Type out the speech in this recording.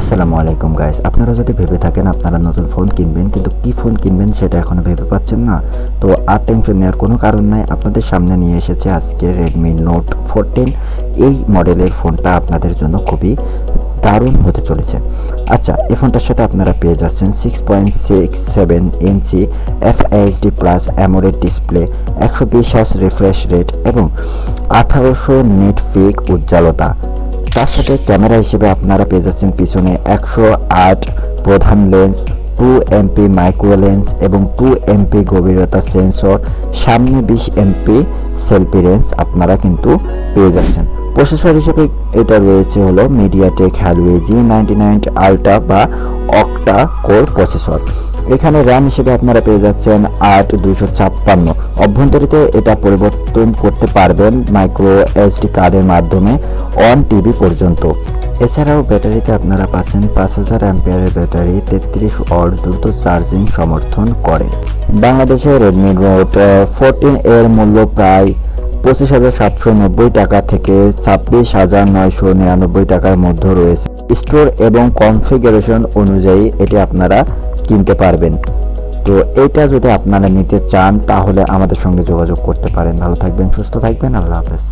আসসালামু আলাইকুম গাইস, আপনারা যদি ভেবে থাকেন আপনারা নতুন ফোন কিনবেন কিন্তু কি ফোন কিনবেন সেটা এখনো ভেবে পাচ্ছেন না, তো আর টেনশন নেওয়ার কোনো কারণ নাই। আপনাদের সামনে নিয়ে এসেছে আজকে Redmi Note 14। এই মডেলের ফোনটা আপনাদের জন্য খুবই দারুণ হতে চলেছে। আচ্ছা, এই ফোনটার সাথে আপনারা পেয়ে যাচ্ছেন 6.67 ইঞ্চি FHD plus AMOLED display, 120 hertz refresh rate এবং 1800 নিট পিক উজ্জ্বলতা। তার সাথে ক্যামেরা হিসেবে আপনারা পেয়ে যাচ্ছেন পিছনে 108 প্রধান লেন্স, 2 MP মাইক্রো লেন্স এবং 2 MP গভীরতা সেন্সর, সামনে 20 MP সেলফি রেঞ্জ আপনারা কিন্তু পেয়ে যাচ্ছেন। প্রসেসর হিসেবে এটা রয়েছে হলো মিডিয়াটেক Helio G99 আলট্রা বা অক্টা কোর প্রসেসর। এখানে র্যাম হিসেবে আপনারা পেয়ে যাচ্ছেন 8 256। অভ্যন্তরীতে এটা পরিবর্তন করতে পারবেন মাইক্রো SD কার্ডের মাধ্যমে 1 TB পর্যন্ত। এছাড়াও ব্যাটারিতে আপনারা পাচ্ছেন 5000 অ্যাম্পিয়ারের ব্যাটারি, 33 ওয়াট দ্রুত চার্জিং সমর্থন করে। বাংলাদেশে Redmi Note 14 এর মূল্য প্রায় 25,790 টাকা থেকে 26,999 টাকার মধ্যে রয়েছে। স্টোর এবং কনফিগারেশন অনুযায়ী এটি আপনারা কিনতে পারবেন। তো এটা যদি আপনারা নিতে চান তাহলে আমাদের সঙ্গে যোগাযোগ করতে পারেন। ভালো থাকবেন, সুস্থ থাকবেন, আল্লাহ হাফেজ।